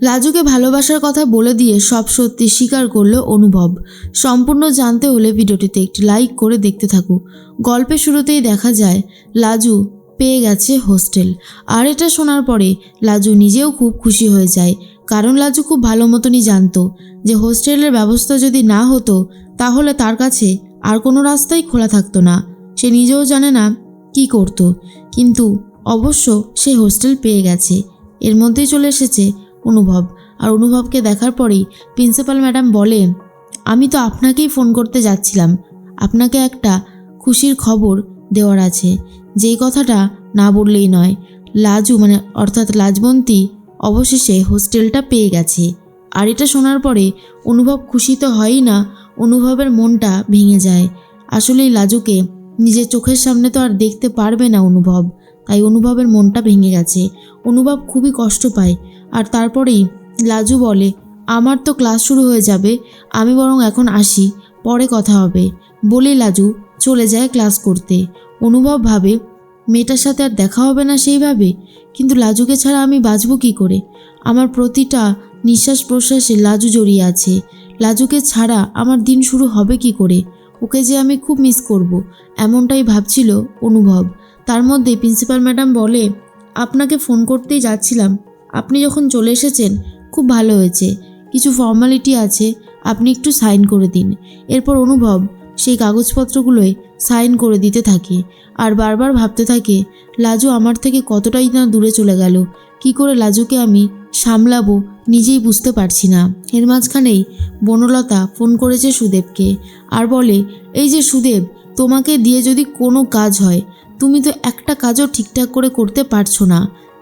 লাজুকে ভালোবাসার কথা বলে দিয়ে সব সত্যি স্বীকার করলো অনুভব। সম্পূর্ণ জানতে হলে ভিডিওটিতে একটি লাইক করে দেখতে থাকো। গল্পের শুরুতেই দেখা যায় লাজু পেয়ে গেছে হোস্টেল, আর এটা শোনার পরে লাজু নিজেও খুব খুশি হয়ে যায়। কারণ লাজু খুব ভালো মতনই জানতো যে হোস্টেলের ব্যবস্থা যদি না হতো তাহলে তার কাছে আর কোনো রাস্তাই খোলা থাকতো না। সে নিজেও জানে না কি করত, কিন্তু অবশ্য সে হোস্টেল পেয়ে গেছে। এর মধ্যেই চলে এসেছে অনুভব, আর অনুভবকে দেখার পরেই প্রিন্সিপাল ম্যাডাম বলে, আমি তো আপনাকেই ফোন করতে যাচ্ছিলাম, আপনাকে একটা খুশির খবর দেওয়ার আছে। যেই কথাটা না বললেই নয়, লাজু অর্থাৎ লাজবন্তী অবশেষে হোস্টেলটা পেয়ে গেছে। আর এটা শোনার পরে অনুভব খুশি তো হয়ই না, অনুভবের মনটা ভেঙে যায়। আসলেই লাজুকে নিজের চোখের সামনে তো আর দেখতে পারবে না অনুভব, তাই অনুভবের মনটা ভেঙে গেছে। অনুভব খুবই কষ্ট পায়। আর তারপরেই লাজু বলে, আমার তো ক্লাস শুরু হয়ে যাবে, আমি বরং এখন আসি, পরে কথা হবে। বলে লাজু চলে যায় ক্লাস করতে। অনুভব ভাবে মেয়েটার সাথে আর দেখা হবে না সেইভাবে, কিন্তু লাজুকে ছাড়া আমি বাঁচব কী করে? আমার প্রতিটা নিঃশ্বাস প্রশ্বাসে লাজু জড়িয়ে আছে। লাজুকে ছাড়া আমার দিন শুরু হবে কি করে? ওকে যে আমি খুব মিস করব, এমনটাই ভাবছিল অনুভব। তার মধ্যে প্রিন্সিপাল ম্যাডাম বলে, আপনাকে ফোন করতেই যাচ্ছিলাম, আপনি যখন চলে এসেছেন খুব ভালো হয়েছে, কিছু ফর্মালিটি আছে, আপনি একটু সাইন করে দিন। এরপর অনুভব সেই কাগজপত্রগুলোয় সাইন করে দিতে থাকে আর বারবার ভাবতে থাকে, লাজু আমার থেকে কতটাই না দূরে চলে গেল, কি করে লাজুকে আমি সামলাবো নিজেই বুঝতে পারছি না। এর মাঝখানেই বনলতা ফোন করেছে সুদেবকে আর বলে, এই যে সুদেব, তোমাকে দিয়ে যদি কোনো কাজ হয়, তুমি তো একটা কাজও ঠিকঠাক করে করতে পারছো না,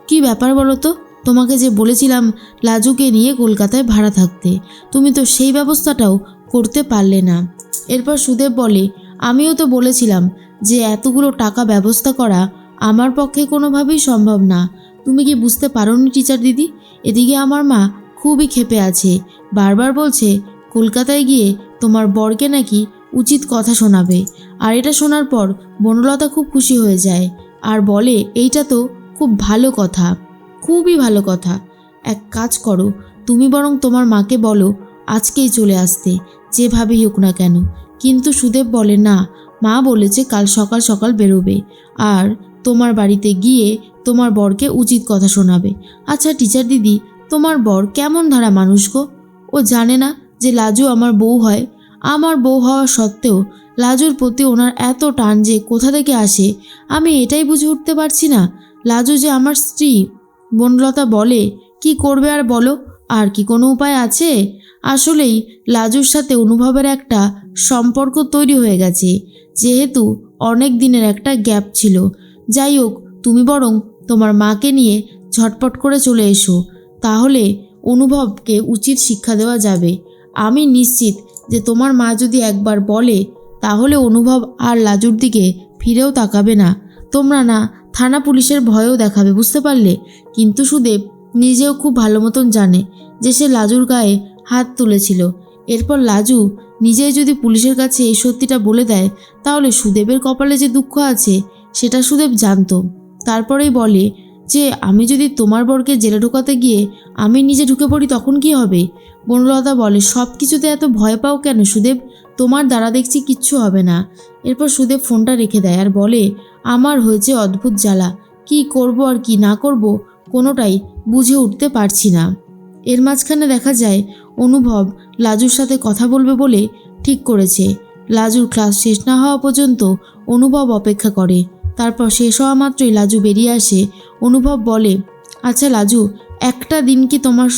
কি ব্যাপার বলো তো? তোমাকে যে বলেছিলাম লাজুকে নিয়ে কলকাতায় ভাড়া থাকতে, তুমি তো সেই ব্যবস্থাটাও করতে পারলে না। এরপর সুদেব বলে, আমিও তো বলেছিলাম যে এতগুলো টাকা ব্যবস্থা করা আমার পক্ষে কোনোভাবেই সম্ভব না, তুমি কি বুঝতে পারোনি টিচার দিদি? এদিকে আমার মা খুবই ক্ষেপে আছে, বারবার বলছে কলকাতায় গিয়ে তোমার বরকে নাকি উচিত কথা শোনাবে। আর এটা শোনার পর বনলতা খুব খুশি হয়ে যায় আর বলে, এইটা তো খুব ভালো কথা, খুবই ভালো কথা। এক কাজ করো, তুমি বরং তোমার মাকে বলো আজকেই চলে আসতে, যেভাবেই হোক না কেন। কিন্তু সুদেব বলে, না, মা বলেছে কাল সকাল সকাল বেরোবে আর তোমার বাড়িতে গিয়ে তোমার বরকে উচিত কথা শোনাবে। আচ্ছা টিচার দিদি, তোমার বর কেমন ধারা মানুষ গো? ও জানে না যে লাজু আমার বউ হয়? আমার বউ হওয়া সত্ত্বেও লাজুর প্রতি ওনার এত টান যে কোথা থেকে আসে আমি এটাই বুঝে উঠতে পারছি না। লাজু যে আমার স্ত্রী। বনলতা বলে, কি করবে আর বলো, আর কি কোনো উপায় আছে? আসলেই লাজুর সাথে অনুভবের একটা সম্পর্ক তৈরি হয়ে গেছে, যেহেতু অনেক দিনের একটা গ্যাপ ছিল। যাই হোক, তুমি বরং তোমার মাকে নিয়ে ঝটপট করে চলে এসো, তাহলে অনুভবকে উচিত শিক্ষা দেওয়া যাবে। আমি নিশ্চিত যে তোমার মা যদি একবার বলে তাহলে অনুভব আর লাজুর দিকে ফিরেও তাকাবে না, তোমরা না থানা পুলিশের ভয়ও দেখাবে, বুঝতে পারলে? কিন্তু সুদেব নিজেও খুব ভালো মতন জানে যে সে লাজুর গায়ে হাত তুলেছিল। এরপর লাজু নিজেই যদি পুলিশের কাছে এই সত্যিটা বলে দেয় তাহলে সুদেবের কপালে যে দুঃখ আছে সেটা সুদেব জানতো। তারপরেই বলে যে, আমি যদি তোমার বরকে জেলে ঢোকাতে গিয়ে আমি নিজে ঢুকে পড়ি তখন কি হবে? বনলতা বলে, সব কিছুতে এত ভয় পাও কেন সুদেব? তোমার দ্বারা দেখছি কিচ্ছু হবে না। এরপর সুদেব ফোনটা রেখে দেয় আর বলে, আমার হয়েছে অদ্ভুত জ্বালা, কি করব আর কি না করব কোনোটাই বুঝে উঠতে পারছি না। এর মাঝখানে দেখা যায় অনুভব লাজুর সাথে কথা বলবে বলে ঠিক করেছে। লাজুর ক্লাস শেষ না হওয়া পর্যন্ত অনুভব অপেক্ষা করে। তারপর শেষ হওয়া মাত্রই লাজু বেরিয়ে আসে। অনুভব বলে, আচ্ছা লাজু, একটা দিন কি তোমার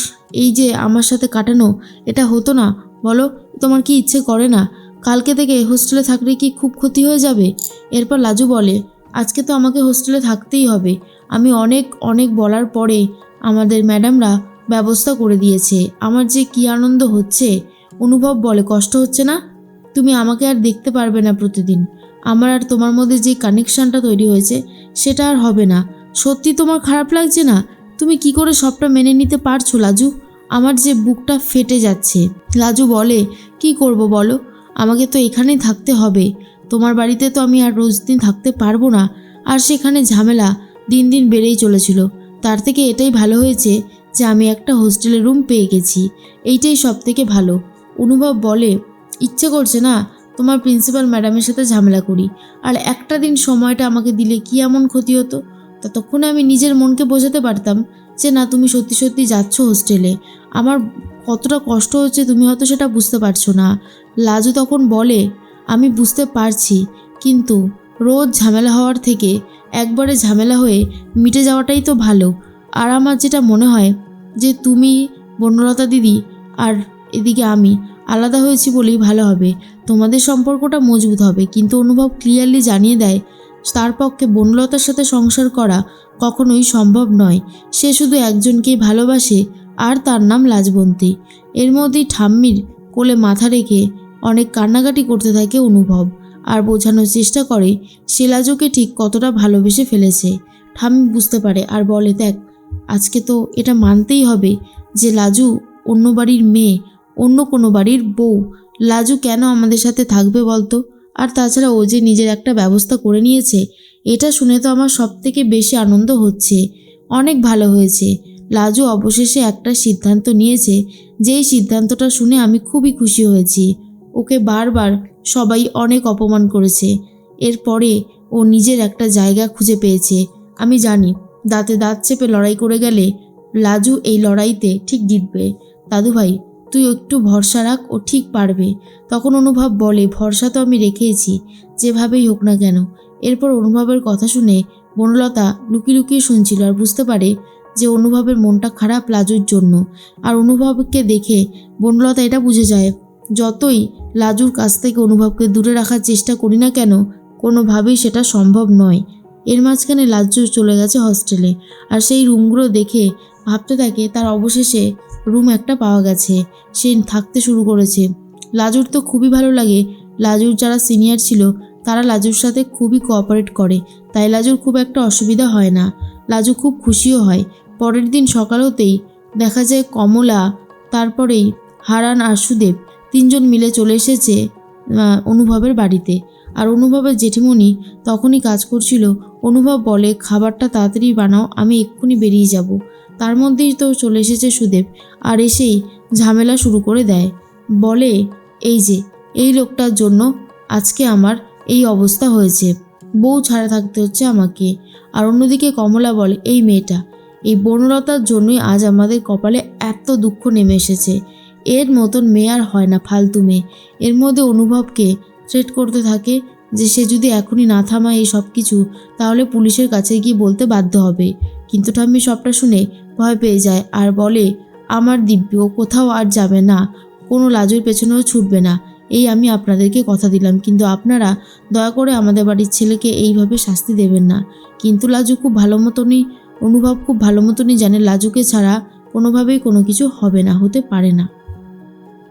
এই যে আমার সাথে কাটানো এটা হতো না বলো? তোমার কি ইচ্ছে করে না কালকে থেকে হোস্টেলে থাকলে কি খুব ক্ষতি হয়ে যাবে? এরপর লাজু বলে, আজকে তো আমাকে হোস্টেলে থাকতেই হবে, আমি অনেক অনেক বলার পরে আমাদের ম্যাডামরা ব্যবস্থা করে দিয়েছে, আমার যে কি আনন্দ হচ্ছে। অনুভব বলে, কষ্ট হচ্ছে না? তুমি আমাকে আর দেখতে পারবে না প্রতিদিন, আমার আর তোমার মধ্যে যে কানেকশানটা তৈরি হয়েছে সেটা আর হবে না। সত্যি তোমার খারাপ লাগছে না? তুমি কি করে সবটা মেনে নিতে পারছো লাজু? আমার যে বুকটা ফেটে যাচ্ছে। লাজু বলে, কি করব বলো, আমাকে তো এখানেই থাকতে হবে, তোমার বাড়িতে তো আমি আর রোজ দিন থাকতে পারবো না। আর সেখানে ঝামেলা দিন দিন বেড়েই চলেছিল, তার থেকে এটাই ভালো হয়েছে যে আমি একটা হোস্টেলের রুম পেয়ে গেছি, এইটাই সব থেকে ভালো। অনুভব বলে, ইচ্ছে করছে না তোমার প্রিন্সিপাল ম্যাডামের সাথে ঝামেলা করি, আর একটা দিন সময়টা আমাকে দিলে কি এমন ক্ষতি হতো? ততক্ষণে আমি নিজের মনকে বোঝাতে পারতাম যে না, তুমি সত্যি সত্যি যাচ্ছ হোস্টেলে। আমার কতটা কষ্ট হচ্ছে তুমি হয়তো সেটা বুঝতে পারছো না। লাজু তখন বলে, আমি বুঝতে পারছি, কিন্তু রোজ ঝামেলা হওয়ার থেকে একবারে ঝামেলা হয়ে মিটে যাওয়াটাই তো ভালো। আর আমার যেটা মনে হয় যে তুমি, বনলতা দিদি আর এদিকে আমি আলাদা হয়েছি বলেই ভালো হবে, তোমাদের সম্পর্কটা মজবুত হবে। কিন্তু অনুভব ক্লিয়ারলি জানিয়ে দেয় তার পক্ষে বনলতার সাথে সংসার করা কখনোই সম্ভব নয়। সে শুধু একজনকেই ভালোবাসে, আর তার নাম লাজবন্তী। এর মধ্যেই ঠাম্মির কোলে মাথা রেখে অনেক কান্নাকাটি করতে থাকে অনুভব, আর বোঝানোর চেষ্টা করে সে লাজুকে ঠিক কতটা ভালোবেসে ফেলেছে। ঠাম্মি বুঝতে পারে আর বলে, দেখ, আজকে তো এটা মানতেই হবে যে লাজু অন্য বাড়ির মেয়ে, অন্য কোনো বাড়ির বউ। লাজু কেন আমাদের সাথে থাকবে বলতো? আর তাছাড়া ও যে নিজের একটা ব্যবস্থা করে নিয়েছে, এটা শুনে তো আমার সব থেকে বেশি আনন্দ হচ্ছে। অনেক ভালো হয়েছে। লাজু অবশেষে একটা সিদ্ধান্ত নিয়েছে, যেই সিদ্ধান্তটা শুনে আমি খুবই খুশি হয়েছি। ওকে বারবার সবাই অনেক অপমান করেছে, এরপরে ও নিজের একটা জায়গা খুঁজে পেয়েছে। আমি জানি দাঁতে দাঁত চেপে লড়াই করে গেলে লাজু এই লড়াইতে ঠিক জিতবে। দাদুভাই, তুই একটু ভরসা রাখ, ও ঠিক পারবে। তখন অনুভব বলে, ভরসা তো আমি রেখেইছি, যেভাবেই হোক না কেন। এরপর অনুভবের কথা শুনে বনলতা লুকিয়ে লুকিয়ে শুনছিল আর বুঝতে পারে যে অনুভবের মনটা খারাপ লাজুর জন্য। আর অনুভবকে দেখে বনলতা এটা বুঝে যায়, যতই লাজুর কাছ থেকে অনুভবকে দূরে রাখার চেষ্টা করি না কেন, কোনোভাবেই সেটা সম্ভব নয়। এর মাঝখানে লাজু চলে গেছে হস্টেলে, আর সেই রুমগুলো দেখে ভাবতে থাকে তার অবশেষে রুম একটা পাওয়া গেছে, সে থাকতে শুরু করেছে। লাজুর তো খুবই ভালো লাগে। লাজুর যারা সিনিয়র ছিল তারা লাজুর সাথে খুবই কোঅপারেট করে, তাই লাজুর খুব একটা অসুবিধা হয় না। লাজু খুব খুশিও হয়। পরের দিন সকাল হতেই দেখা যায় কমলা, তারপরেই হারান আর সুদেব তিনজন মিলে চলে এসেছে অনুভবের বাড়িতে। আর অনুভবের জেঠিমণি তখনই কাজ করছিল। অনুভব বলে, খাবারটা তাড়াতাড়ি বানাও, আমি এক্ষুনি বেরিয়ে যাব। তার মধ্যেই তো চলে এসেছে সুদেব, আর এসেই ঝামেলা শুরু করে দেয়। বলে, এই যে এই লোকটার জন্য আজকে আমার এই অবস্থা হয়েছে, বউ ছাড়া থাকতে হচ্ছে আমাকে। আর অন্যদিকে কমলা বলে, এই মেয়েটা, এই বনলতার জন্যই আজ আমাদের কপালে এত দুঃখ নেমে এসেছে। এর মতন মেয়ে আর হয় না, ফালতু মেয়ে। এর মধ্যে অনুভবকে থ্রেট করতে থাকে যে সে যদি এখনই না থামায় এই সব কিছু, তাহলে পুলিশের কাছে গিয়ে বলতে বাধ্য হবে। কিন্তু ঠাম্মি সবটা শুনে ভয় পেয়ে যায় আর বলে, আমার দিব্যি ও কোথাও আর যাবে না, কোনো লাজুর পেছনেও ছুটবে না, এই আমি আপনাদেরকে কথা দিলাম। কিন্তু আপনারা দয়া করে আমাদের বাড়ির ছেলেকে এইভাবে শাস্তি দেবেন না। কিন্তু লাজু খুব ভালো মতনই, অনুভব খুব ভালো মতনই জানে লাজুকে ছাড়া কোনোভাবেই কোনো কিছু হবে না, হতে পারে না।